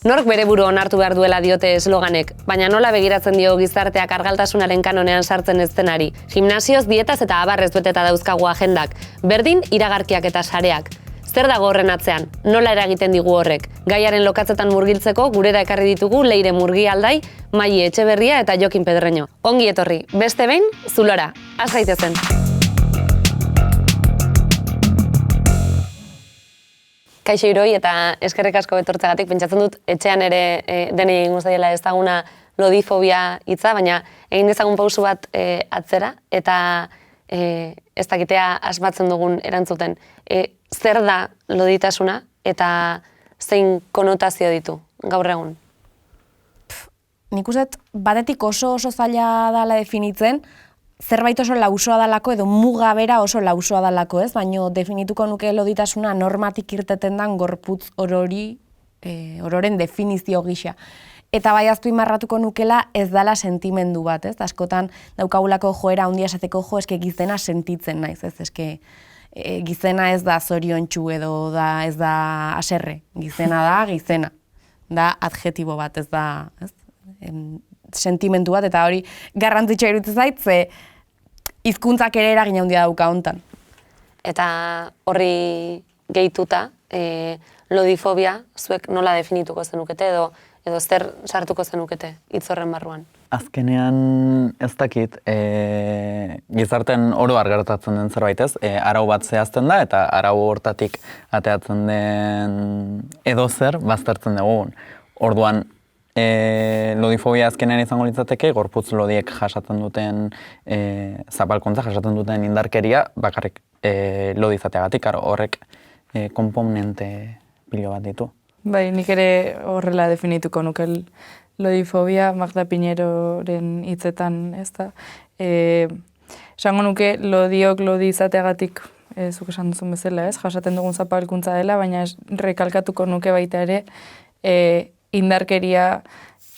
Nork bere buru onartu behar duela diote esloganek, baina nola begiratzen dio gizarteak argaltasunaren kanonean sartzen ez denari. Gimnasioz, dietaz eta abarrez beteta dauzkagu agendak, berdin iragarkiak eta sareak. Zer dago horren atzean, nola eragiten digu horrek? Gaiaren lokatzetan murgiltzeko gurera ekarri ditugu Leire Murgialdai, Maili Etxeberria eta Jokin Pedreño. Ongi etorri, beste behin, Zulora, has gaitezen. Kaixo Iroi eta eskerrik asko betortzegatik, pentsatzen dut etxean ere denei egingo zaiela ezaguna lodifobia hitza, baina egin dezagun pausu bat atzera eta ez dakitea asmatzen dugun erantzuten. Zer da loditasuna eta zein konotazio ditu gaur egun? Nik uste batetik oso zaila dela definitzen, zerbait oso lausoa dalako edo muga bera oso lausoa dalako, ez? Baina definituko nuke loditasuna normatik irteten dan gorputz ororen definizio gisa. Eta bai azpimarratuko nukela ez dala sentimendu bat, ez? Askotan daukagulako joera handia esateko eske gizena sentitzen naiz, ez? Eske gizena ez da zoriontsu edo ez da haserre. Gizena da adjetibo bat, ez da, ez? Sentimendu bat, eta hori garrantzitsua iruditzen zait, ze hizkuntzak ere eragina handia dauka hontan. Eta horri gehituta, lodifobia zuek nola definituko zenukete edo zer sartuko zenukete hitz horren barruan? Azkenean ez dakit, gizarten oro gertatzen den zerbait ez, arau bat zehazten da eta arau hortatik ateatzen den edozer baztertzen dugu. Orduan, lodifobia azkenean izango litzateke, gorputz lodiek jasaten duten zapalkuntza, jasaten duten indarkeria, bakarrik lodi izateagatik, horrek konponente pilo bat ditu. Bai, nik ere horrela definituko nuke lodifobia, Magda Piñeroren hitzetan, ez da. Esango nuke lodiok lodi izateagatik, zuk esan duzun bezala, ez, jasaten dugun zapalkuntza dela, baina rekalkatuko nuke baita ere, indarkeria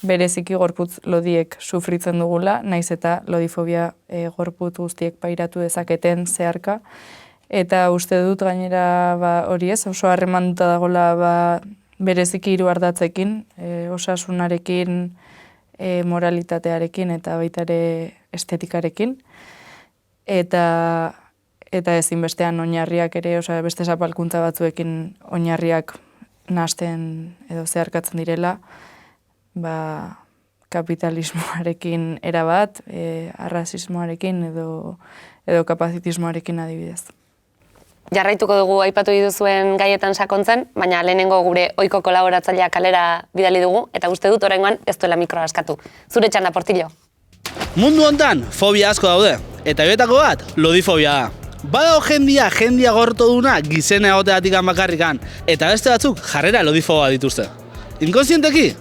bereziki gorputz lodiek sufritzen dugula, naiz eta lodifobia gorputz guztiek pairatu dezaketen zeharka. Eta uste dut gainera hori ez, oso harremanduta dagoela bereziki hiru ardatzekin, osasunarekin, moralitatearekin eta baita ere estetikarekin. Eta ezinbestean oinarriak ere, beste zapalkuntza batzuekin oinarriak nahasten edo zeharkatzen direla, kapitalismoarekin erabat, arrazismoarekin edo kapazitismoarekin adibidez. Jarraituko dugu aipatu dituzuen gaietan sakontzen, baina lehenengo gure ohiko kolaboratzailea kalera bidali dugu, eta uste dut oraingoan ez duela mikroa askatu. Zure txanda, Portillo. Mundu hontan fobia asko daude, eta horietako bat lodifobia da. Badago jendia gorto duna gizena egoteatik bakarrikan, eta beste batzuk jarrera lodifoboa dituzte. Inkonsienteki?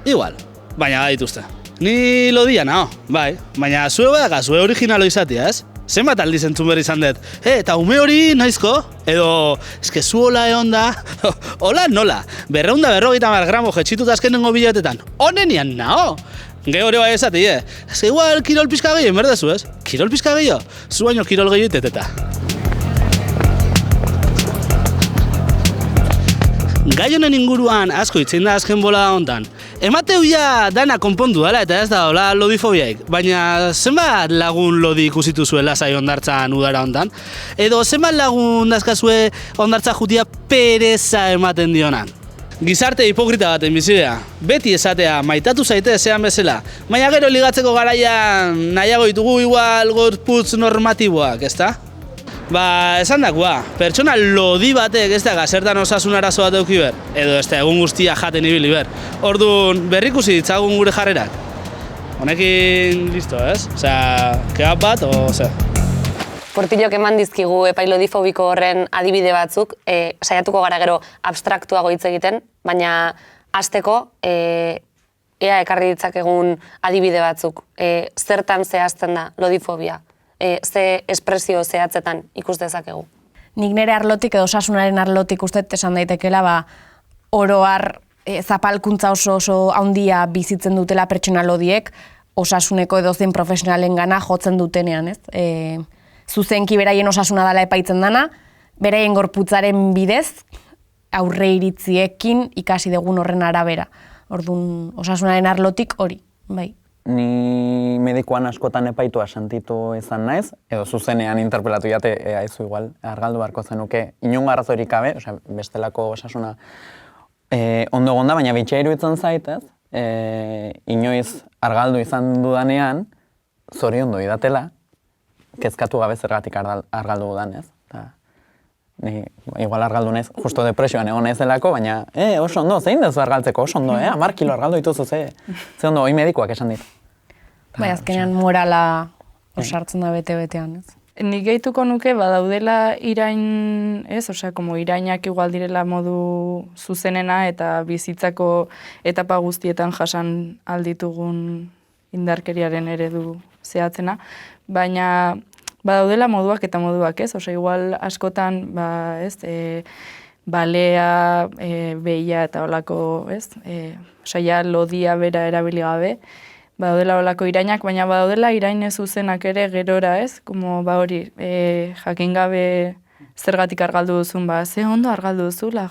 Igual, baina dituzte. Ni lodia nao, bai, baina zue badaka, zue originalo izatea, ez? Zenbat aldiz entzun berri izan dut, eta ume hori naizko? Edo, eske zu hola egon da? Hola nola, 250 gramo jetxituta azkenengo biletetan. Honenian nao! Geho hori bai esati, Ez igual kirol pizka gehiago enberdezu, ez? Kirol pizka gehiago? Zu baino kirol gehiago iteteta. Gai honen inguruan asko itzein da azken bola hontan. Emateu ja dana konpondu dela eta ez da hola lodifobiaik, baina zenbat lagun lodi ikusitu zuen lasai hondartzan udara hontan? Edo zenbat lagun dazkazue hondartza jutia pereza ematen dionan? Gizarte hipokrita baten bizidea. Beti esatea maitatu zaite zean bezala, baina gero ligatzeko garaian nahiago ditugu igual gorputz normatiboak, ezta? Esan dakoa, pertsona lodi batek ez da zertan osasun arazo bat eduki ber, edo ez da egun guztia jaten ibili ber. Orduan, berrikusi ditzagun gure jarrerak. Honekin listo, ez? Osea, kebab bat, Portillok eman dizkigu epai lodifobiko horren adibide batzuk, saiatuko gara gero abstraktuago hitz egiten, baina hasteko ea ekarri ditzakegun adibide batzuk. Zertan zehazten da lodifobia? Ze espresio zehatzetan ikus dezakegu? Nik nire arlotik edo osasunaren arlotik uste esan daitekela oro har zapalkuntza oso handia bizitzen dutela pertsona lodiek, osasuneko edozein profesionalengana jotzen dutenean, ez? Zuzenki beraien osasuna dela epaitzen dana, beraien gorputzaren bidez, aurre iritziekin ikasi dugun horren arabera. Orduan, osasunaren arlotik hori, bai. Ni medikuan askotan epaitua sentitu izan naiz, edo zuzenean interpelatu jate, aizu igual, argaldu beharko zenuke, inongo arrazoirik gabe, bestelako osasuna ondo egonda, baina bitxia iruditzen zaitez, inoiz argaldu izan dudanean, zoriondu idatela, kezkatu gabe zergatik argaldu dudanez. Ni igual argaldu naiz, justo depresioan egon naizelako, baina oso ondo, zein dezu argaltzeko, oso ondo, 10 kilo argaldu dituzu, ze ondo, hoi medikuak esan dit. Bai, azkenean morala osartzen da bete-betean, ez? Nik gehituko nuke badaudela irain, ez? Osea, como irainak igual direla modu zuzenena eta bizitzako etapa guztietan jasan alditugun indarkeriaren eredu zehatzena, baina badaudela moduak eta moduak, ez? Osea, igual askotan, ez? Balea, behia eta olako, ez? Osea, lodia bera erabili gabe, badaudela olako irainak, baina badaudela iraine zuzenak ere gerora, ez? Como hori, jakin gabe zergatik argaldu duzun, ze ondo argaldu duzula,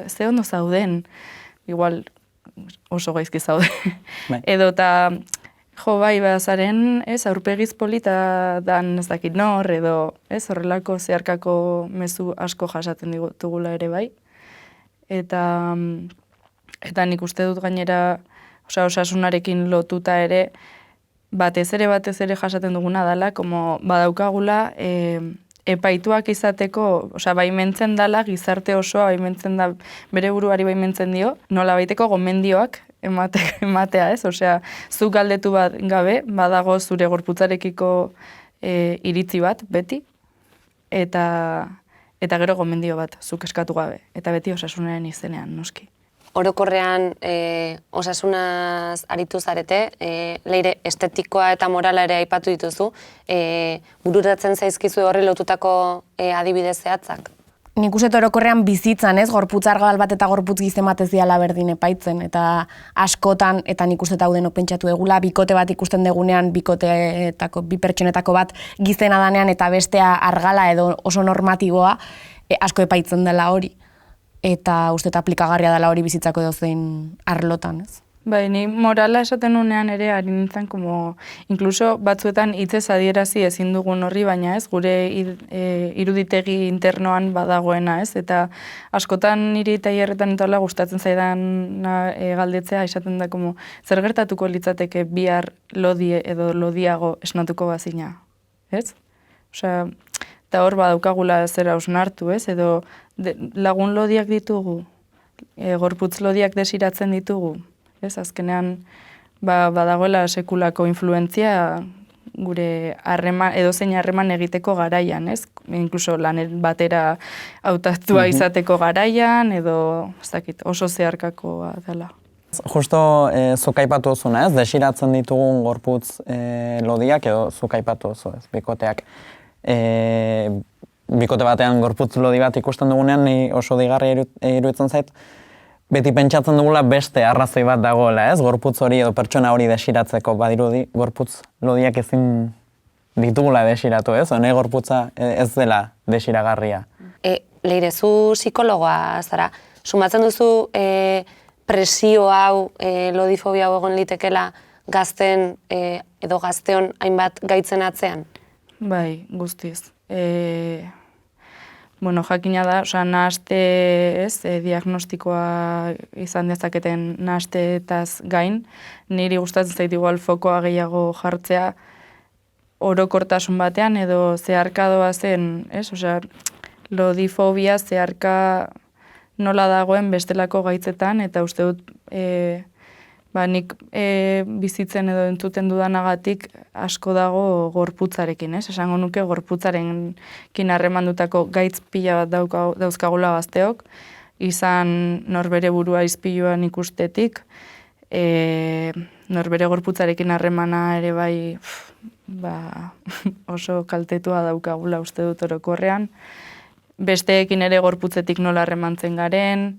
ze ondo zauden. Igual oso gaizki zaude. Edo eta, bai, zaren, ez, aurpegiz polita dan ez dakit nor, edo, ez, horrelako zeharkako mezu asko jasaten ditugula ere bai. Eta nik uste dut gainera, osasunarekin lotuta ere, batez ere jasaten duguna dela, como badaukagula epaituak izateko, baimentzen dela, gizarte osoa baimentzen da, bere buruari baimentzen dio, nola baiteko gomendioak ematea, ez? Osea, zuk galdetu bat gabe, badago zure gorputzarekiko iritzi bat, beti, eta gero gomendio bat, zuk eskatu gabe, eta beti osasunaren izenean, noski. Orokorrean osasunaz aritu zarete, leire estetikoa eta morala ere aipatu dituzu, bururatzen zaizkizu horri lotutako adibide zehatzak? Nik uste orokorrean bizitzan, ez, gorputz argal bat eta gorputz gizten bat ez diala berdin epaitzen, eta askotan, eta nik uste hau denok pentsatu egula, bikote bat ikusten degunean, bi pertsonetako bat giztena danean, eta bestea argala edo oso normatiboa, asko epaitzen dela hori. Eta uste aplikagarria dela hori bizitzako edozein arlotan, ez? Bai, ni morala esaten unean ere ari nintzen, inkluso batzuetan hitzez adierazi ezin dugun horri, baina ez, gure iruditegi internoan badagoena, ez? Eta askotan niri tailerretan eta hola gustatzen zaidan galdetzea, esaten da, zer gertatuko litzateke bihar lodie edo lodiago esnatuko bazina, ez? Osea, eta hor badaukagula zera hausnartu, ez? Edo lagun lodiak ditugu, gorputz lodiak desiratzen ditugu, ez? Azkenean badagoela sekulako influentzia gure edozein harreman egiteko garaian, ez? Inkluso lan batera hautatua izateko garaian, edo ez dakit, oso zeharkakoa dela. Justo zuk aipatu duzuna, ez? Desiratzen ditugun gorputz lodiak edo zuk aipatu duzu, ez? Bikoteak. Bikote batean gorputz lodi bat ikusten dugunean, ni oso digarria iruditzen zait, beti pentsatzen dugula beste arrazoi bat dagoela, ez? Gorputz hori edo pertsona hori desiratzeko badirudi, gorputz lodiak ezin ditugula desiratu, ez? Hone gorputza ez dela desiragarria. Leire, zu psikologoa zara, sumatzen duzu presio hau, lodifobia hau egon litekela gazten edo gazteon hainbat gaitzen atzean? Bai, guztiz. Jakina da, nahaste, ez, diagnostikoa izan dezaketen nahasteetaz gain, niri gustatzen zait igual fokoa gehiago jartzea orokortasun batean edo zeharkadoa zen, ez? Osea, lodifobia zeharka nola dagoen bestelako gaitzetan, eta uste dut nik bizitzen edo entzuten dudanagatik asko dago gorputzarekin, ez? Esango nuke gorputzarekin harremandutako gaitz pila bat dauzkagula gazteok, izan norbere burua izpiluan ikustetik, norbere gorputzarekin harremana ere bai oso kaltetua daukagula uste dut orokorrean, besteekin ere gorputzetik nola harremantzen garen,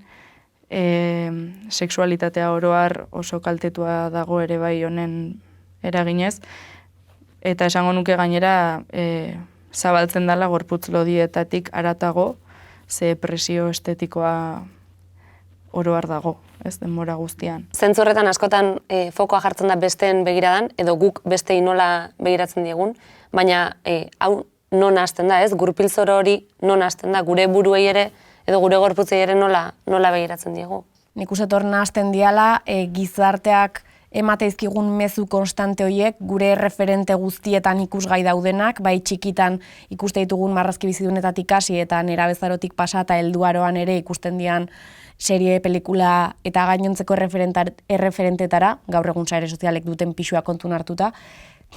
sexualitatea oroar oso kaltetua dago ere bai honen eraginez, eta esango nuke gainera zabaltzen dela gorputz lodietatik haratago, ze presio estetikoa oro har dago, ez denbora guztian. Zentzu horretan askotan fokoa jartzen da besteen begiradan, edo guk bestei nola begiratzen diegun, baina hau non hasten da, ez? Gurpilzoro hori non hasten da, gure buruei ere, edo gure gorputzei ere nola begiratzen diegu. Nik uste hor nahazten diala, gizarteak emateizkigun mezu konstante horiek, gure referente guztietan ikusgai daudenak, bai txikitan ikuste ditugun marrazki bizidunetatik hasi eta nerabezarotik pasa eta helduaroan ere ikusten dian serie, pelikula eta gainontzeko erreferentetara, gaur egun sare sozialek duten pisua kontun hartuta,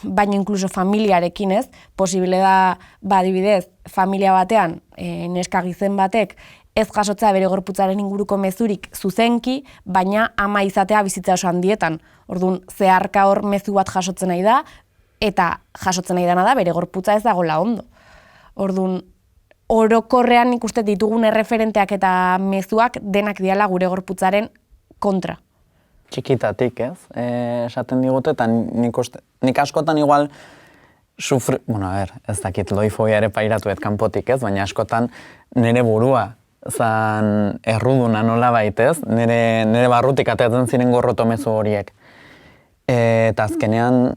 baina inkluso familiarekin ez, posible da, adibidez, familia batean, neska gizen batek, ez jasotzea bere gorputzaren inguruko mezurik zuzenki, baina ama izatea bizitza oso handietan. Orduan, zeharka hor mezu bat jasotzen nahi da, eta jasotzen nahi dana da bere gorputza ez dagoela ondo. Orduan, orokorrean ikuste ditugun erreferenteak eta mezuak denak diala gure gorputzaren kontra. Txikitatik, ez? Esaten digute, eta nik askotan igual ez dakit loifobia ere pairatu kanpotik, ez? Baina askotan nire burua zan erruduna nola baitez, nire barrutik ateatzen ziren gorroto mezu horiek. Eta azkenean,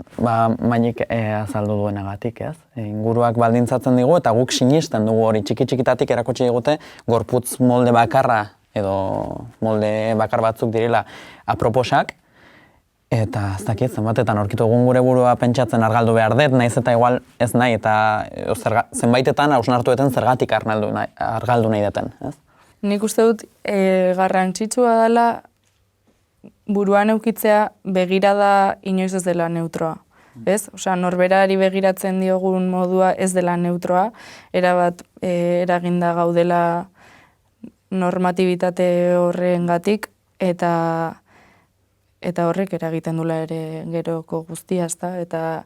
mainik azaldu duenagatik, ez? Inguruak baldintzatzen digu eta guk sinisten dugu hori txiki-txikitatik erakutsi digute gorputz molde bakarra edo molde bakar batzuk direla aproposak, eta ez dakit, zenbatetan aurkitu egun gure burua pentsatzen argaldu behar dut, naiz eta igual ez nahi, eta zenbaitetan hausnartueten zergatik argaldu nahi deten, ez? Nik uste dut garrantzitsua dela buruan eukitzea begirada inoiz ez dela neutroa. Ez? Osea, norberari begiratzen diogun modua ez dela neutroa, erabat eraginda gaudela normatibitate horrengatik eta horrek eragiten dula ere geroko guztia, ezta? Eta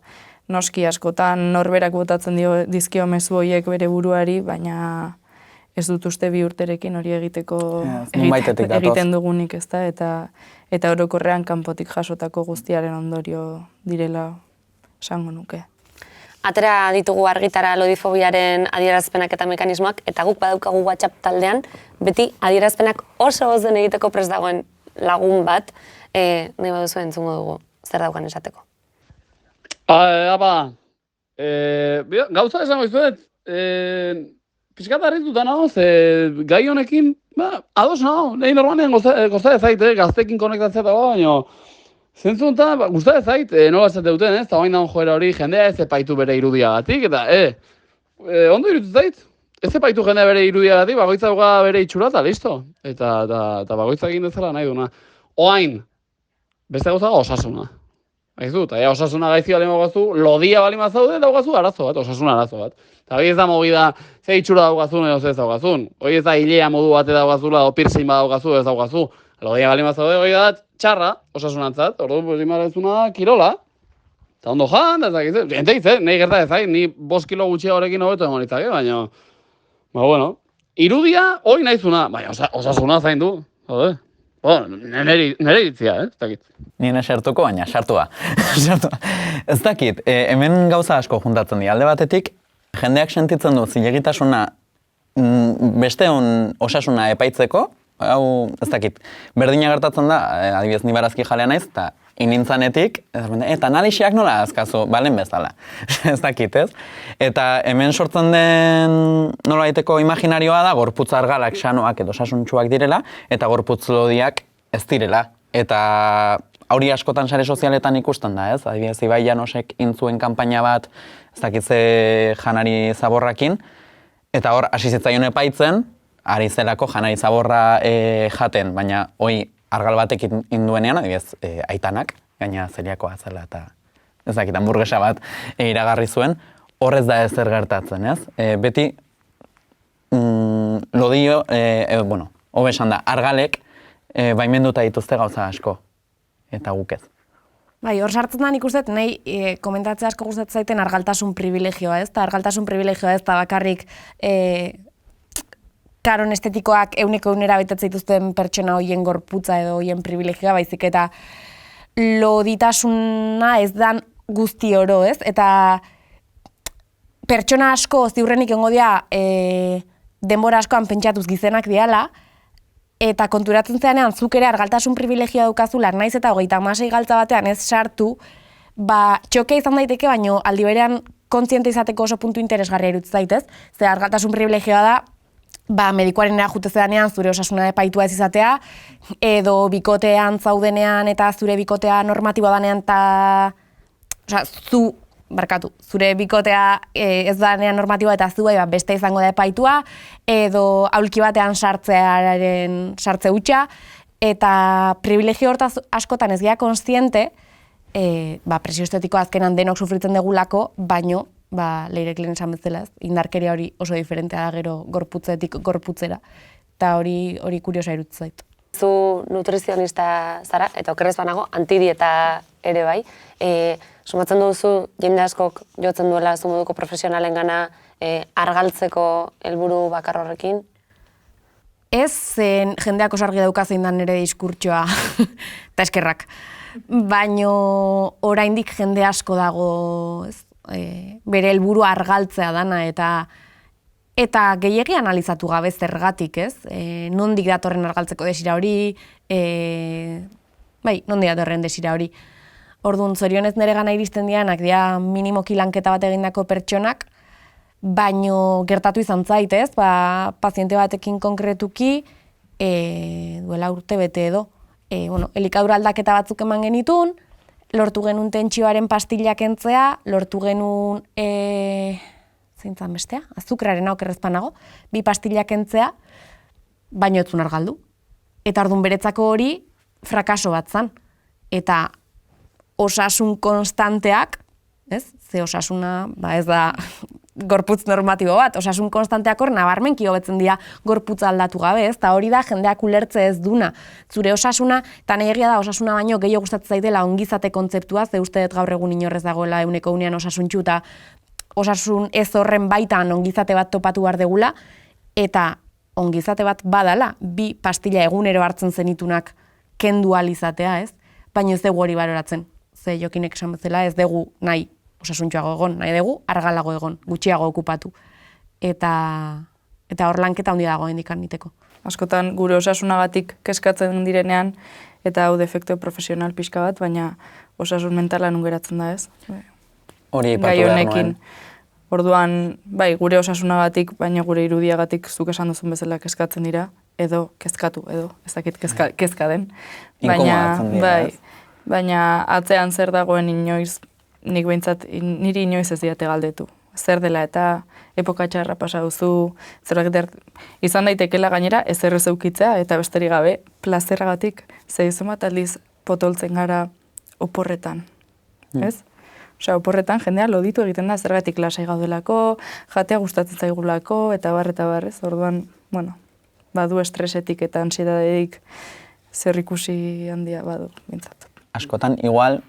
noski askotan norberak botatzen dizkio mezu horiek bere buruari, baina ez dut uste bi urterekin hori egiteko egiten dugunik, ezta? Eta orokorrean kanpotik jasotako guztiaren ondorio direla esango nuke. Atera ditugu argitara lodifobiaren adierazpenak eta mekanismoak, eta guk badaukagu WhatsApp taldean, beti adierazpenak oso ozen egiteko prest dagoen lagun bat, nahi baduzu entzungo dugu, zer daukan esateko. Gauza esango izuet, pixkat harrituta nago, gai honekin, ados nago, nahi normalean goza ezait, gaztekin konektatzea dago, baina zentzu honetan, gusta ezait, nola esate duten, ez, eta bain daun joera hori jendea ez epaitu bere irudiagatik, eta ondo irutu zait, ez epaitu jendea bere irudiagatik, bagoitza duga bere itxura eta listo, eta bagoitza egin dezala nahi duna. Oain, beste gauza osasuna. Haizu, eta osasuna gaizki bali magazu, lodia bali mazaude, daugazu arazo bat, osasuna arazo bat. Eta hori ez da movida, ze itxura daugazun edo ze ez daugazun. Hori ez da hilea modu bate daugazula, o piercing bat daugazu ez daugazu. Lodia bali mazaude, hori da txarra, osasunantzat, orduan imarezuna kirola. Eta ondo jan, eta ez dakit, nahi gerta ez, ni 5 kilo gutxia horrekin hobeto emonitzake, baina, bueno, irudia hori nahizuna, baina osasuna zain du, nire iritzia, ez dakit. Nien esertuko, baina sartua. Ez dakit, hemen gauza asko juntatzen dira. Alde batetik, jendeak sentitzen du zilegitasuna besteon osasuna epaitzeko, hau, ez dakit, berdina gertatzen da, adibidez ni barazki jalea naiz, eta inintzanetik, eta analisiak nola azkazu, balen bezala, ez dakit, ez? Eta hemen sortzen den nola daiteko imaginarioa da, gorputz argalak sanoak edo osasuntsuak direla, eta gorputz lodiak ez direla. Eta hori askotan sare sozialetan ikusten da, ez? Adibidez, Ibai Llanosek intzuen kanpaina bat, ez dakit ze janari zaborrakin, eta hor, hasi zitzaion epaitzen, ari zelako janari zaborra jaten, baina hoi argal batek induenean, adibidez, aitanak, gaina zeliakoa zela eta ez dakit, hamburguesa bat iragarri zuen, horrez da ezer gertatzen, ez? Beti, lodio, hobe esan da, argalek baimenduta dituzte gauza asko, eta guk ez. Bai, hor sartzen da nik uste, nahi komentatzea asko gustatzen zaiten argaltasun privilegioa, ez? Eta argaltasun privilegioa ez da bakarrik karon estetikoak euneko betatzen dituzten pertsona hoien gorputza edo hoien privilegioa, baizik eta loditasuna ez dan guzti oro, ez? Eta pertsona asko ziurrenik egongo dira denbora askoan pentsatuz gizenak diala, eta konturatzen zeanean zuk ere argaltasun privilegioa daukazula, naiz eta 36 galtza batean ez sartu, txokea izan daiteke, baino aldi berean kontziente izateko oso puntu interesgarria iruditzen zaitez, ze argaltasun privilegioa da, medikuarenera jute zedanean zure osasuna epaitua ez izatea, edo bikotean zaudenean eta zure bikotea normatiboa danean eta zure bikotea ez danean normatiboa eta zu beste izango da epaitua, edo aulki batean sartze hutsa, eta privilegio hortaz askotan ez gira konstiente, presio estetiko azkenan denok sufritzen degulako, baino, Leirek lehen esan bezala, indarkeria hori oso diferentea da gero gorputzetik gorputzera, eta hori kuriosa iruditzen zait. Zu nutrizionista zara, eta okerrez banago, antidieta ere bai. Sumatzen duzu, jende askok jotzen duela zu moduko profesionalengana argaltzeko helburu bakar horrekin? Ez, zen jendeak oso argi dauka zein da nire diskurtsoa, eta eskerrak. Baino oraindik jende asko dago, bere helburu argaltzea dana, eta gehiegi analizatu gabe zergatik, ez? Nondik datorren argaltzeko desira hori, nondik datorren desira hori. Orduan, zorionez nire gana iristen dianak, dira minimoki lanketa bat egindako pertsonak, baino gertatu izan zait, ez? Paziente batekin konkretuki, duela urte bete edo, elikadura aldaketa batzuk eman genitun, lortu genuen tentsioaren pastilla kentzea, lortu genuen, zeintzan bestea, azukraren okerrezpanago, 2 pastilla kentzea, baino etzun argaldu. Eta orduan beretzako hori frakaso bat zan. Eta osasun konstanteak, ez? Ze osasuna, ez da gorputz normatibo bat, osasun konstanteak hor nabarmenki hobetzen dira gorputza aldatu gabe, ez? Ta hori da jendeak ulertze ez duna. Zure osasuna, eta nahi egia da osasuna baino gehiago gustatzen zaidela ongizate kontzeptua, ze uste dut gaur egun inorrez dagoela 100% osasuntsu eta osasun ez horren baitan ongizate bat topatu behar degula, eta ongizate bat badala, 2 pastilla egunero hartzen zenitunak kendu ahal izatea, ez? Baina ez dugu hori baloratzen. Ze Jokinek esan bezala ez dugu nahi osasuntsuago egon, nahi dugu argalago egon, gutxiago okupatu. Eta hor lanketa handia dago hendikan niteko. Askotan gure osasunagatik kezkatzen direnean, eta hau defekto profesional pixka bat, baina osasun mentala nun geratzen da, ez? Hori gai ipatu behar honekin. Orduan, gure osasunagatik, baina gure irudiagatik zuk esan duzun bezala kezkatzen dira, edo kezkatu, edo ez dakit kezka den. Inkomodatzen dira, ez? Baina atzean zer dagoen inoiz, nik behintzat niri inoiz ez diate galdetu. Zer dela eta epoka txarra pasa duzu, izan daitekela gainera ezer ez eukitzea eta besterik gabe plazerragatik zeizu bat aldiz potoltzen gara oporretan, ez? Osea, oporretan jendea loditu egiten da zergatik lasai gaudelako, jatea gustatzen zaigulako eta barrez. Orduan, badu estresetik eta antsiedadetik zer ikusi handia badu, bintzat. Askotan, igual,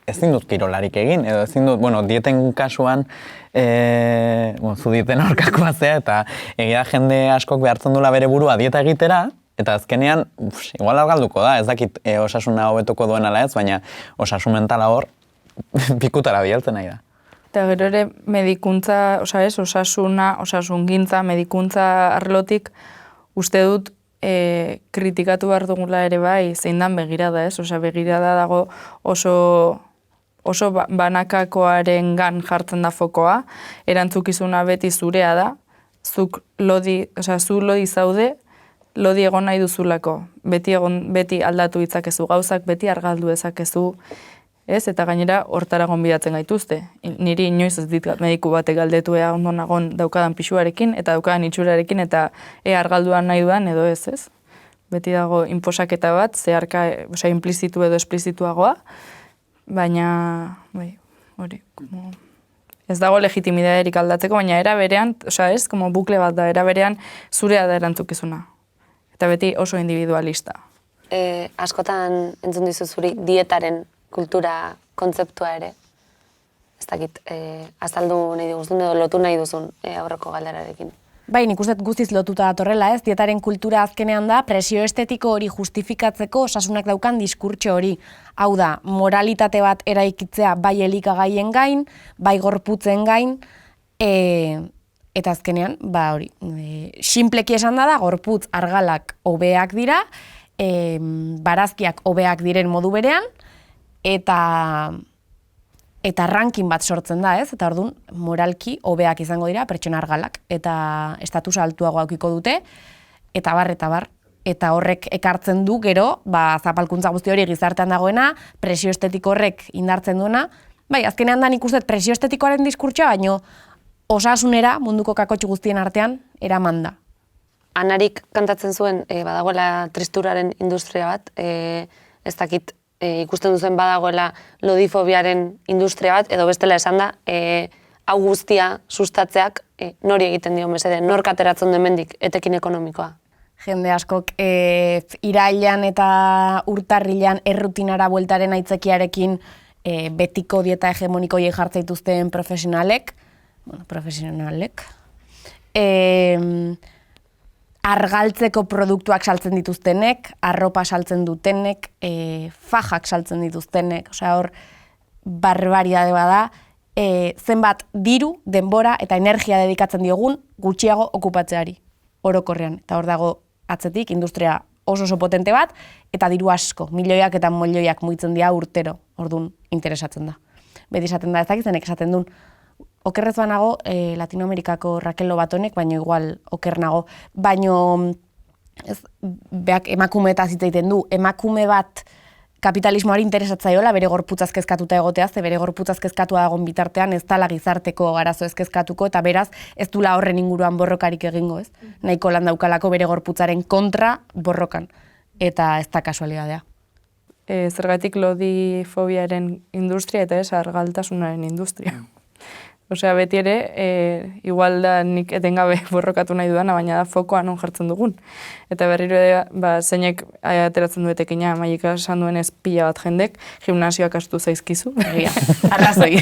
ezin dut kirolarik egin, edo ezin dut, dieten kasuan, zu dieten aurkakoa zea, eta egia jende askok behartzen dula bere burua dieta egitera, eta azkenean, igual argalduko da, ez dakit osasuna hobetuko duen ala ez, baina osasun mentala hor, pikutara bialtzen nahi da. Eta gero ere medikuntza, osasuna, osasungintza, medikuntza arlotik, uste dut kritikatu behar dugula ere bai, zein dan begirada, ez? Osea, begirada dago oso banakakoaren gan jartzen da fokoa, erantzukizuna beti zurea da, zu lodi zaude, lodi egon nahi duzulako, beti aldatu ditzakezu gauzak, beti argaldu dezakezu, ez? Eta gainera hortara gonbidatzen gaituzte. Niri inoiz ez dit mediku batek galdetu ea ondo nagon daukadan pisuarekin eta daukadan itxurarekin eta argalduan nahi duan edo ez, ez? Beti dago inposaketa bat, zeharka, implizitu edo esplizituagoa, baina, hori, ez dago legitimidaderik aldatzeko, baina era berean, ez, bukle bat da, era berean zurea da erantzukizuna. Eta beti oso individualista. Askotan entzun dizu zuri dietaren kultura kontzeptua ere, ez dakit, azaldu nahi diguzun edo lotu nahi duzun aurreko galderarekin. Bai, nik uste guztiz lotuta datorrela, ez? Dietaren kultura azkenean da presio estetiko hori justifikatzeko osasunak daukan diskurtso hori. Hau da, moralitate bat eraikitzea bai elikagaien gain, bai gorputzen gain, Eta azkenean, hori, sinpleki esan da, gorputz argalak hobeak dira, barazkiak hobeak diren modu berean, eta ranking bat sortzen da, ez? Eta orduan, moralki hobeak izango dira pertsona argalak, eta estatus altuago aukiko dute, eta bar, eta horrek ekartzen du gero, zapalkuntza guzti hori gizartean dagoena, presio estetiko horrek indartzen duena, bai, azkenean da nik uste presio estetikoaren diskurtsoa, baino osasunera munduko kakotxu guztien artean eraman da. Anarik kantatzen zuen, badagoela tristuraren industria bat, ez dakit ikusten duzen badagoela lodifobiaren industria bat, edo bestela esan da, hau guztia sustatzeak nori egiten dio mesede, nork ateratzen du hemendik etekin ekonomikoa. Jende askok irailean eta urtarrilean errutinara bueltaren aitzakiarekin betiko dieta hegemonikoiei jartzen dituzten profesionalek, argaltzeko produktuak saltzen dituztenek, arropa saltzen dutenek, fajak saltzen dituztenek, osea hor barbaridade bada, zenbat diru, denbora eta energia dedikatzen diogun gutxiago okupatzeari orokorrean. Eta hor dago atzetik industria oso potente bat, eta diru asko, milioiak eta milioiak mugitzen dira urtero, orduan interesatzen da. Beti esaten da, ez dakizenek esaten duen, okerrez banago Latinoamerikako Raquel Lobatonek, baino igual oker nago, baino beak emakumeetaz hitz egiten du, emakume bat kapitalismoari interesatzaiola bere gorputzaz kezkatuta egotea, ze bere gorputzaz kezkatua dagoen bitartean ez dala gizarteko arazo ez kezkatuko, eta beraz ez dula horren inguruan borrokarik egingo, ez? Nahiko lan daukalako bere gorputzaren kontra borrokan, eta ez da kasualidadea. Zergatik lodifobiaren industria eta ez argaltasunaren industria. Osea, beti ere, igual da nik etengabe borrokatu nahi dudana, baina da fokoa non jartzen dugun. Eta berriro zeinek ateratzen duetekina, mailika esan duenez pila bat jendek, gimnasioak astu zaizkizu. Arrazoi.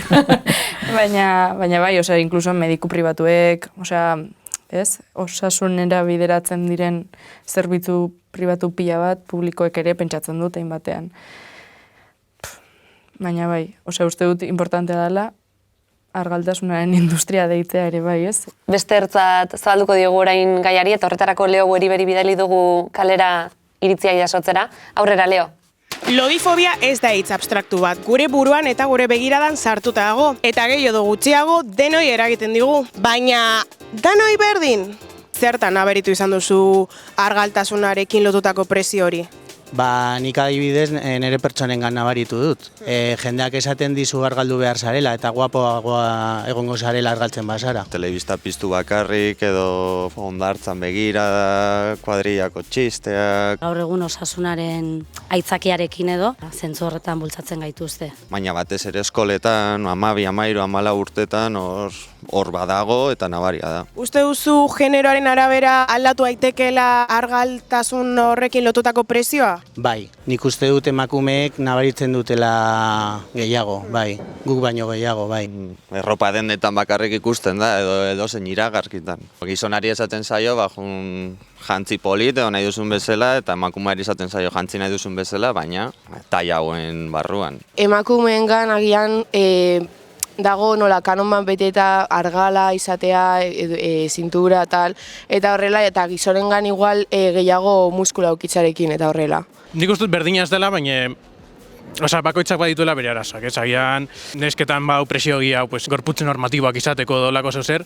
baina bai, osea, inkluso mediku pribatuek, osea, ez? Osasunera bideratzen diren zerbitzu pribatu pila bat, publikoek ere pentsatzen dut egin batean. Baina bai, osea, uste dut importantea dela, argaltasunaren industria deitzea ere bai, ez? Beste ertzat zabalduko diogu orain gaiari, eta horretarako Leo Beriberi bidali dugu kalera iritzia jasotzera. Aurrera, Leo. Lodifobia ez da hitz abstraktu bat, gure buruan eta gure begiradan sartuta dago, eta gehiago gutxiago denoi eragiten digu. Baina, danoi berdin? Zertan aberitu izan duzu argaltasunarekin lotutako presio hori? Nik adibidez nire pertsonengan nabaritu dut. Jendeak esaten dizu argaldu behar zarela eta guapoagoa egongo zarela argaltzen bazara. Telebista piztu bakarrik edo hondartzan begira, kuadrillako txisteak. Gaur egun osasunaren aitzakiarekin edo, zentzu horretan bultzatzen gaituzte. Baina batez ere eskoletan, 12, 13, 14 urtetan hor badago eta nabaria da. Uste duzu generoaren arabera aldatu daitekeela argaltasun horrekin lotutako presioa? Bai, nik uste dut emakumeek nabaritzen dutela gehiago, bai, guk baino gehiago, bai. Erropa dendetan bakarrik ikusten da edo zein iragarkitan. Gizonari esaten zaio, jantzi polit edo nahi duzun bezala, eta emakumeari esaten zaio jantzi nahi duzun bezala, baina taila hauen barruan. Emakumeengan agian dago nola kanonban bete eta argala izatea, zintura tal, eta horrela, eta gizonengan igual gehiago muskula ukitzarekin eta horrela. Nik uste dut berdina ez dela, baina bakoitzak badituela bere arazoak, ez agian nesketan bau presio hau gorputze normatiboak izateko dolako zer,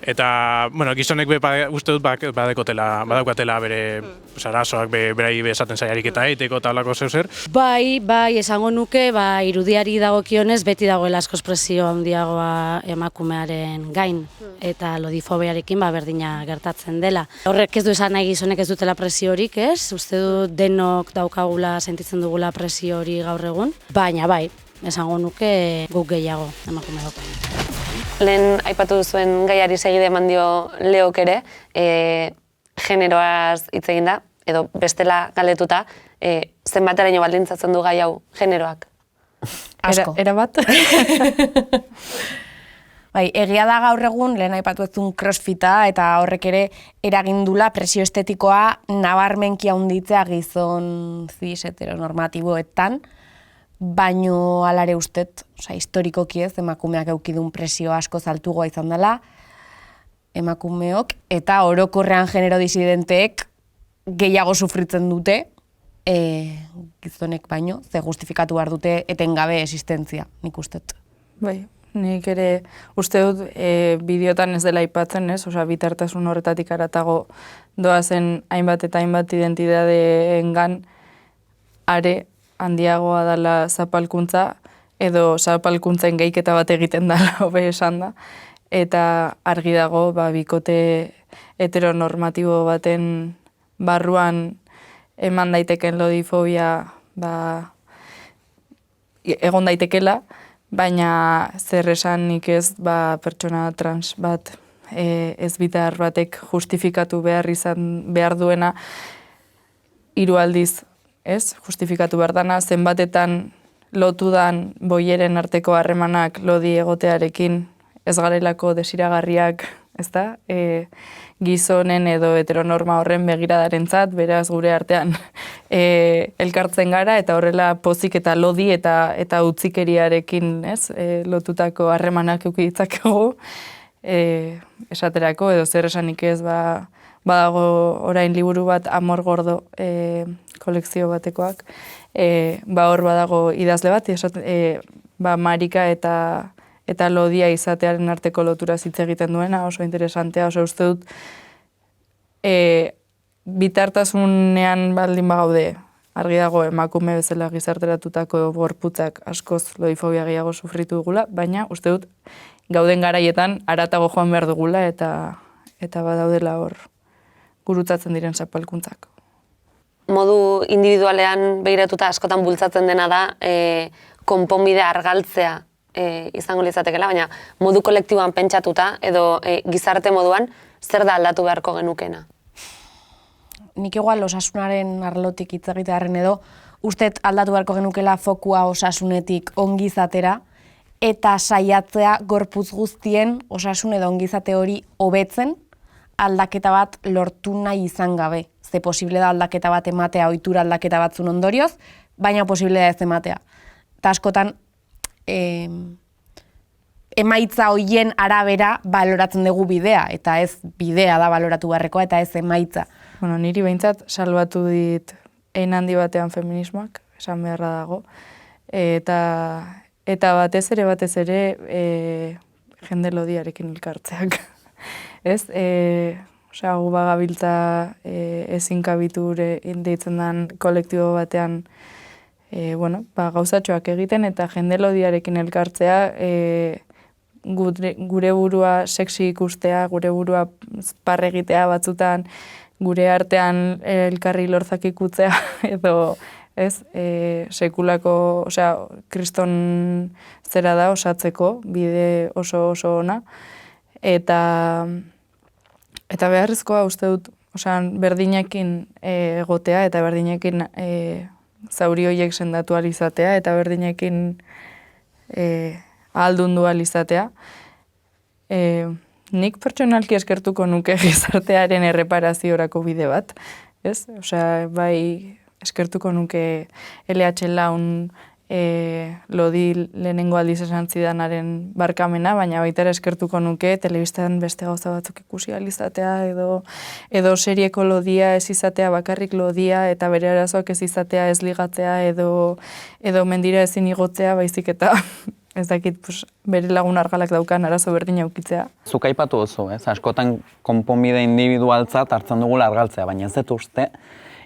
eta gizonek uste dut badaukatela bere arazoak berai esaten zaiarik eta eiteko eta dolako zer. Bai, esango nuke, irudiari dagokionez beti dagoela askoz presio handiagoa emakumearen gain, eta lodifobiarekin berdina gertatzen dela. Horrek ez du esan nahi gizonek ez dutela presio horik, ez? Uste dut denok daukagula, sentitzen dugula presio hori gaur egun, baina bai, esango nuke guk gehiago emakume daukagu. Lehen aipatu duzuen gaiari segide eman dio Leok ere, generoaz hitz egin da, edo bestela galdetuta, zenbateraino baldintzatzen du gai hau generoak? Asko. Era bat? Bai, egia da gaur egun, lehen aipatu ezun crossfita, eta horrek ere eragindula presio estetikoa nabarmenki handitzea gizon cis heteronormatiboetan, baino alare ustet, historikoki ez, emakumeak eukidun presio asko altuagoa izan dela, emakumeok, eta orokorrean genero disidenteek gehiago sufritzen dute, gizonek baino, ze justifikatu behar dute etengabe existentzia, nik ustet. Bai, nik ere uste dut bideotan ez dela aipatzen, ez? Osea, bitartasun horretatik haratago doazen hainbat eta hainbat identidadeengan are handiagoa dela zapalkuntza, edo zapalkuntzen gehiketa bat egiten dela, hobe esan da. Eta argi dago, bikote heteronormatibo baten barruan eman daiteken lodifobia egon daitekela, baina zer esanik ez pertsona trans bat ez bitar batek justifikatu behar duena 3 aldiz, ez? Justifikatu behar dana, zenbatetan lotudan boieren arteko harremanak lodi egotearekin ez garelako desiragarriak, ezta? Gizonen edo heteronorma horren begiradarentzat, beraz gure artean elkartzen gara eta horrela pozik eta lodi eta utzikeriarekin, ez? Lotutako harremanak eduki ditzakegu esaterako edo zer esanik ez badago orain liburu bat Amor Gordo kolekzio batekoak, hor badago idazle bat, marika eta lodia izatearen arteko lotura hitz egiten duena, oso interesantea, oso uste dut bitartasunean baldin bagaude, argi dago emakume bezala gizarteratutako gorputzak askoz lodifobia gehiago sufritu dugula, baina uste dut gauden garaietan haratago joan behar dugula eta badaudela hor gurutzatzen diren zapalkuntzak. Modu individualean begiratuta askotan bultzatzen dena da konponbide argaltzea izango litzatekeela, baina modu kolektiboan pentsatuta edo gizarte moduan zer da aldatu beharko genukena? Nik igual osasunaren arlotik hitz egitearren edo, ustet aldatu beharko genukela fokua osasunetik ongizatera, eta saiatzea gorputz guztien osasun edo ongizate hori hobetzen aldaketa bat lortu nahi izan gabe. Ze posible da aldaketa bat ematea, ohitura aldaketa batzun ondorioz, baina posible da ez ematea. Eta askotan, emaitza hoien arabera baloratzen dugu bidea, eta ez bidea da baloratu beharrekoa, eta ez emaitza. Bueno, niri behintzat salbatu dit hein handi batean feminismoak, esan beharra dago, eta batez ere jende lodiarekin elkartzeak. Ez? Osea, gu bagabiltza ezin kabiture deitzen den kolektibo batean gauzatxoak egiten eta jende lodiarekin elkartzea gure burua sexy ikustea, gure burua parregitea batzutan, gure artean elkarri lorzak ikutzea edo ez, sekulako, osea, kriston zera da osatzeko, bide oso ona, eta beharrezkoa uste dut, osea, berdinekin egotea eta berdinekin zauri horiek sendatu alizatea eta berdinekin ahaldundu alizatea. Nik pertsonalki eskertuko nuke gizartearen erreparaziorako bide bat, ez? Osea, bai eskertuko nuke LH Laun lodi lehenengo aldiz esan zidanaren barkamena, baina baita ere eskertuko nuke telebistan beste gauza batzuk ikusi alizatea edo serieko lodia ez izatea bakarrik lodia eta bere arazoak ez izatea ez ligatzea edo mendira ezin igotzea baizik eta ez dakit bere lagun argalak daukan arazo berdina ukitzea. Zuk aipatu duzu, ez? Askotan konponbide individualtzat hartzen dugula argaltzea, baina ez dut uste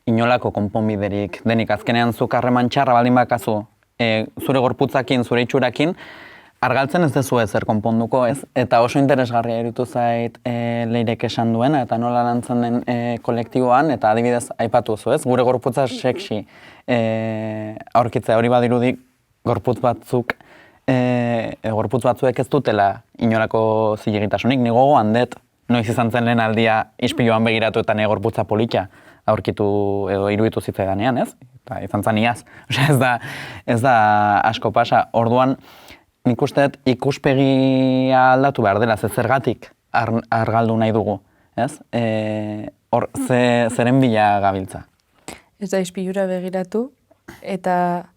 inolako konponbiderik denik. Azkenean zuk harreman txarra baldin bakazu zure gorputzakin, zure itxurakin, argaltzen ez dezu ezer konponduko, ez? Eta oso interesgarria iruditu zait Leirek esan duena, eta nola lantzen den kolektiboan, eta adibidez aipatu zu, ez? Gure gorputza sexy aurkitzea hori badirudik gorputz batzuek ez dutela inolako zilegitasunik. Ni gogoan dut, noiz izan zen lehen aldia ispiluan begiratu eta gorputza polita aurkitu edo iruditu zitzaidanean, ez? Eta izan zen iaz. Osea, ez da asko pasa. Orduan, nik uste dut ikuspegia aldatu behar dela, zergatik argaldu nahi dugu, ez? Zeren bila gabiltza? Ez da ispilura begiratu eta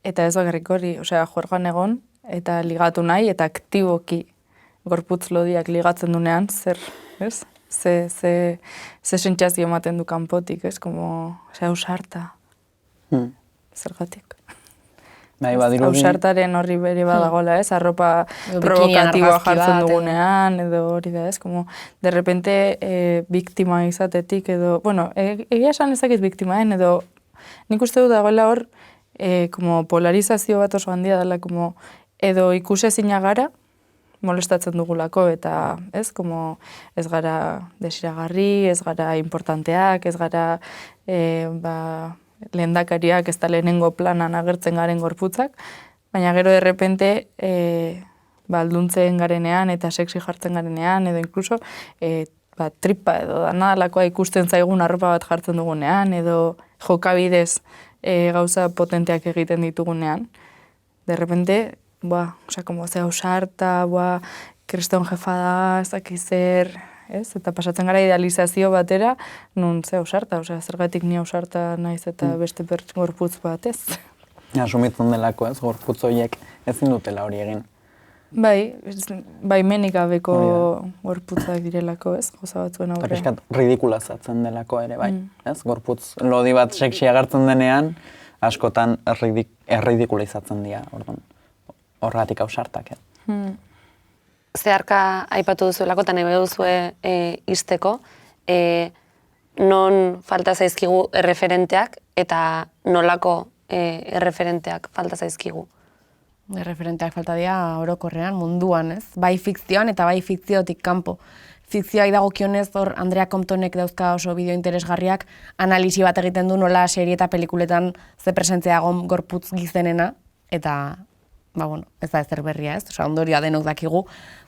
ez bakarrik hori, osea, juergoan egon eta ligatu nahi eta aktiboki gorputz lodiak ligatzen dunean, zer, ez? Ze sentsazio ematen du kanpotik, ez? Como, ausarta. Zergatik. Bai, badirudi. Ausartaren horri bere badagola, ez? Arropa provokatiboa jartzen dugunean, edo hori da, ez? Como, de repente, biktima izatetik, edo, bueno, egia esan ezakit biktimaen, edo, nik uste dut dagoela hor, como polarizazio bat oso handia dela, como, edo ikusezina gara, molestatzen dugulako, eta, ez, como, ez gara desiragarri, ez gara importanteak, ez gara, lehendakariak ez da lehenengo planan agertzen garen gorputzak, baina gero de repente alduntzen garenean eta sexy jartzen garenean, edo inkluso tripa edo danalakoa ikusten zaigun arropa bat jartzen dugunean, edo jokabidez gauza potenteak egiten ditugunean. De repente, como ze ausarta, kriston jefa da, ez dakizer, ez? Eta pasatzen gara idealizazio batera, nun ze ausarta, zergatik ni ausarta naiz eta beste gorputz bat, ez? Asumitzen delako, ez? Gorputz horiek ezin dutela hori egin. Bai menik gabeko gorputzak direlako, ez? Gauza batzuen aurrean. Eta pixkat ridikulazatzen delako ere, bai. Ez? Gorputz lodi bat sexy agertzen denean, askotan erridikulizatzen dira, horregatik ausartak, Zeharka aipatu duzuelako eta nahi duzue izteko, non falta zaizkigu erreferenteak eta nolako erreferenteak falta zaizkigu? Erreferenteak falta dira orokorrean, munduan, ez? Bai fikzioan eta bai fikziotik kanpo. Fikzioa dagokionez, hor Andrea Comptonek dauzka oso bideo interesgarriak, analisi bat egiten du nola serie eta pelikuletan ze presentzia egon gorputz gizenena, eta ez da ezer berria, ez? Ondorioa denok dakigu.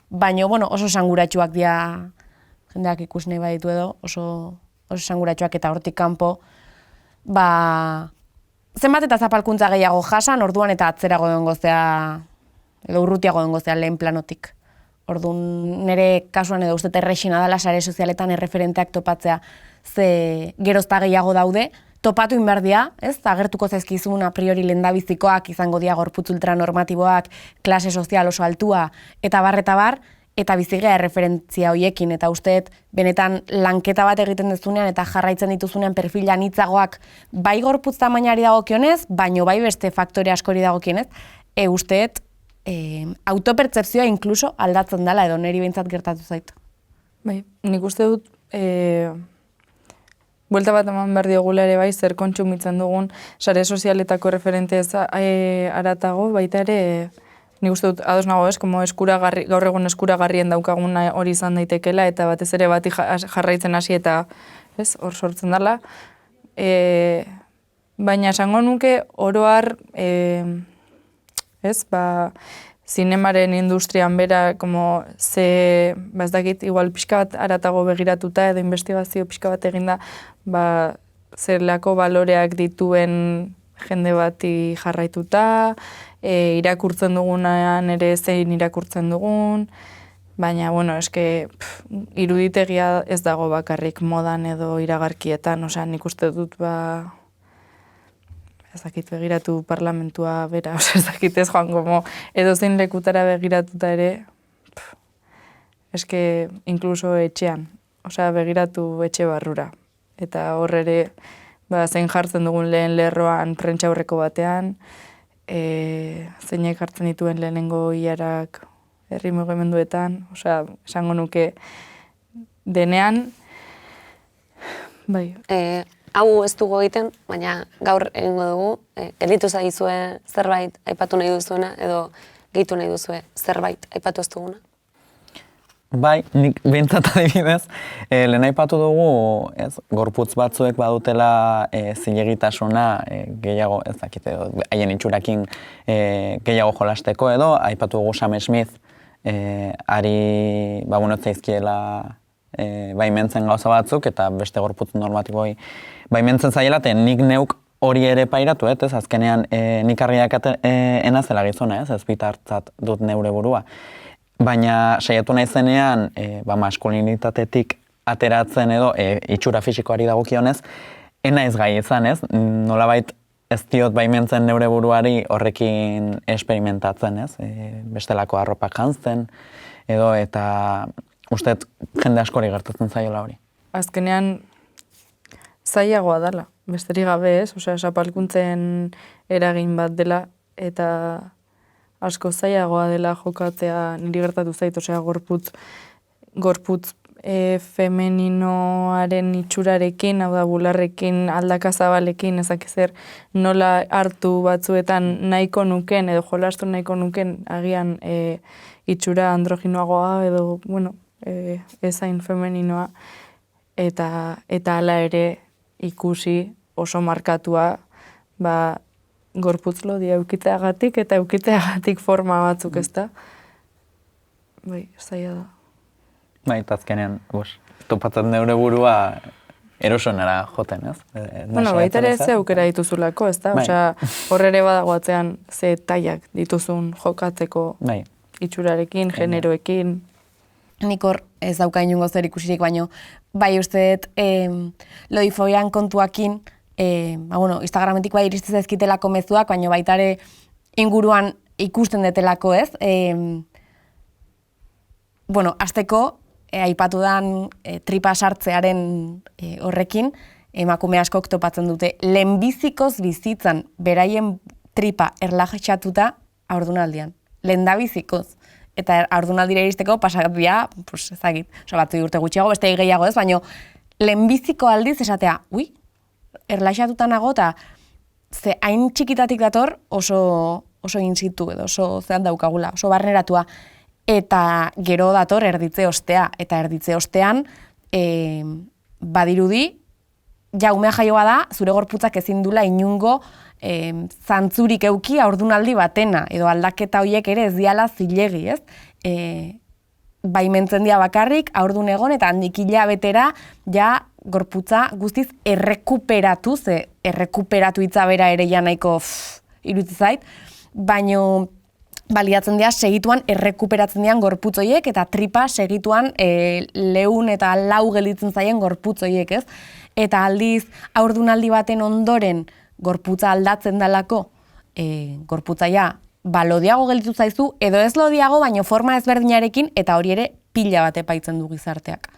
Baina, oso esanguratsuak dira, jendeak ikus nahi baditu edo, oso esanguratsuak eta hortik kanpo, zenbat eta zapalkuntza gehiago jasan, orduan eta atzerago den gozea, edo urrutiago den gozea lehen planotik. Orduan, nire kasuan edo uste errexina dela sare sozialetan erreferenteak topatzea ze gerozta gehiago daude, topatu inberdia, ez? Agertuko zaizkizun a priori lehendabizikoak izango dira gorputz ultranormatiboak, klase sozial oso altua, eta bar, eta bizigea erreferentzia hoiekin, eta usteet benetan lanketa bat egiten dezunean eta jarraitzen dituzunean perfil anitzagoak bai gorputz tamainari dagokionez, baino bai beste faktore askori dagokionez, usteet autopertzepzioa inkluso aldatzen dela edo niri behintzat gertatu zait. Bai, nik uste dut buelta bat eman behar diogula ere bai, zer kontsumitzen dugun sare sozialetako referentez aratago, baita ere, nik uste dut, ados nago ez, gaur egun eskuragarrien daukaguna hori izan daitekela, eta batez ere bati jarraitzen hasi eta hor sortzen dela. Baina esango nuke oroar, zinemaren industrian bera, ez dakit, igual pixka bat aratago begiratuta edo investigazio pixka bat eginda, zerlako baloreak dituen jende bati jarraituta, irakurtzen dugunean ere zein irakurtzen dugun, baina, eske, iruditegia ez dago bakarrik modan edo iragarkietan, nik uste dut, ez dakit begiratu parlamentua bera, ez dakit ez joan, edo zein lekutara begiratuta ere, eske, inkluso etxean, begiratu etxe barrura. Eta hor ere, zein jartzen dugun lehen lerroan prentsaurreko batean, zeinek jartzen dituen lehenengo iarak herri mugimenduetan, esango nuke denean, bai. Hau ez dugu egiten, baina gaur egingo dugu, elitu zaizue zerbait aipatu nahi duzuena, edo gehitu nahi duzue zerbait aipatu ez duguna? Bai, nik behintzat adibidez, lehen aipatu dugu, gorputz batzuek badutela zilegitasuna gehiago, ez dakit, haien itxurakin gehiago jolasteko edo, aipatu dugu Sam Smith, ari, zaizkiela baimentzen gauza batzuk, eta beste gorputz normatiboi baimentzen zaiela, eta nik neuk hori ere pairatu, ez azkenean nik harriak enazela gizona, ez bitartzat dut neure burua. Baina saiatu nahi zenean, maskulinitatetik ateratzen edo itxura fisikoari dagokionez, enaiz gai izan, ez? Nolabait ez diot baimentzen neure buruari horrekin esperimentatzen, ez? Bestelako arropak jantzen, edo eta usteet jende askori gertatzen zaiola hori. Azkenean zailagoa dela, besterik gabe ez, osea, zapalkuntzen eragin bat dela, eta asko zailagoa dela jokatzea niri gertatu zait, osea, gorputz femeninoaren itxurarekin, hau da, bularrekin, aldakazabalekin, ezakizer nola hartu batzuetan nahiko nuken, edo jolastu nahiko nuken, agian itxura androginoagoa, edo, bueno, ezain femeninoa, eta hala ere ikusi oso markatua, gorputz lodia eukiteagatik eta eukiteagatik forma batzuk, ezta? Bai, zaila da. Bai, eta azkenean, topatzen neure burua erosonera joten, ez? Bueno, baita ere ze aukera dituzulako, ezta? Osea, hor ere badagoatzean ze taiak dituzun jokatzeko itxurarekin, generoekin. Nik hor ez dauka inungo zer ikusirik, baino bai usteet lodifobian kontuakin, Instagrametik bai iristen zaizkitelako mezuak, baino baita ere inguruan ikusten detelako, ez? Azteko, aipatu dan tripa sartzearen horrekin, emakume askok topatzen dute, lehenbizikoz bizitzan beraien tripa erlaxatuta haurdunaldian. Lehendabizikoz. Eta haurdunaldira iristeko pasatia, ezagit, batzu urte gutxiago, beste gehiago ez, baina lehenbiziko aldiz esatea, erlaxatuta nago, eta ze hain txikitatik dator oso insitu edo, oso zean daukagula, oso barneratua. Eta gero dator erditze ostea, eta erditze ostean badirudi, umea jaioa da, zure gorputzak ezin dula inungo zantzurik euki haurdunaldi batena, edo aldaketa horiek ere ez diala zilegi, ez? Baimentzen dia bakarrik, haurdun egon, eta handik hilabetera, gorputza guztiz errekuperatu, ze errekuperatu hitza bera ere nahiko iruditzen zait, baino baliatzen dira segituan errekuperatzen dian gorputz horiek, eta tripa segituan leun eta lau gelditzen zaien gorputz horiek, ez? Eta aldiz, haurdunaldi baten ondoren gorputza aldatzen dalako, gorputzaia lodiago gelditu zaizu, edo ez lodiago, baino forma ezberdinarekin, eta hori ere pila bat epaitzen du gizarteak.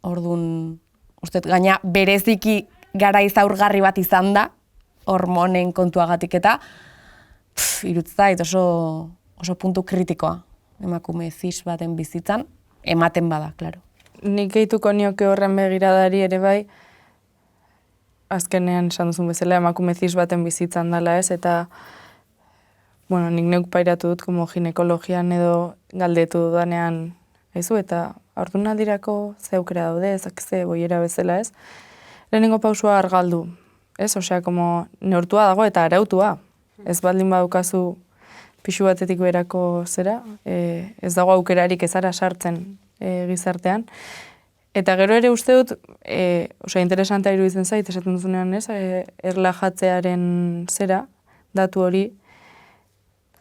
Orduan, uste gaina bereziki gara izaurgarri bat izan da, hormonen kontuagatik eta, irutzait oso puntu kritikoa emakume zis baten bizitzan, ematen bada, klaro. Nik gehituko nioke horren begiradari ere bai, azkenean esan duzun bezala emakume zis baten bizitzan dela ez, eta nik neuk pairatu dut como ginekologian edo galdetu dudanean ezu, eta haurdunaldirako ze aukera daude, ze boiera bezala ez. Lehenengo pausua argaldu, ez? Osea, como neurtua dago eta arautua. Ez baldin badukazu pixu batetik berako zera, ez dago aukerarik ezara sartzen gizartean. Eta gero ere uste dut, interesantea iruditzen zait, esaten duzunean ez, erlajatzearen zera, datu hori,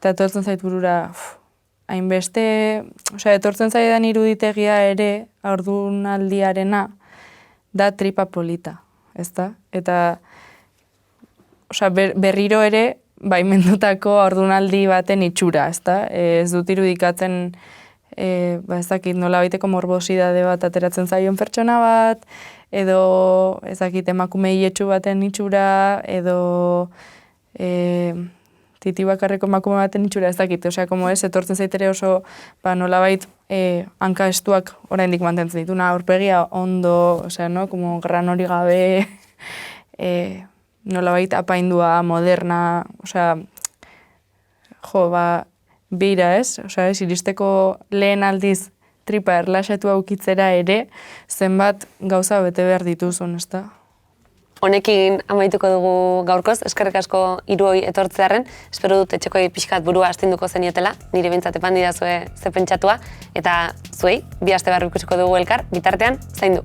eta etortzen zait burura, hainbeste, etortzen zaidan iruditegia ere, haurdunaldiarena, da tripa polita, ezta? Eta, berriro ere, baimendutako haurdunaldi baten itxura, ezta? Ez dut irudikatzen, ez dakit nola baiteko morbosidade bat ateratzen zaion pertsona bat, edo ez dakit emakume hietxu baten itxura, edo titi bakarreko emakume baten itxura, ez dakit, osea, etortzen zaitere oso, nola bait, hanka estuak oraindik mantentzen dituna, aurpegia ondo, osea, como gran hori gabe, nolabait apaindua, moderna, osea, bira ez, osea, iristeko lehen aldiz tripa erlaxatu aukitzera ere, zenbat gauza bete behar dituzun, ezta? Honekin amaituko dugu gaurkoz, eskerrik asko hiruoi etortzearren, espero dut etxekoi pixkat burua astinduko zeniotela, nire bintzat epan didazue ze pentsatua, eta zuei, bi aste barru ikusiko dugu elkar, bitartean, zaindu.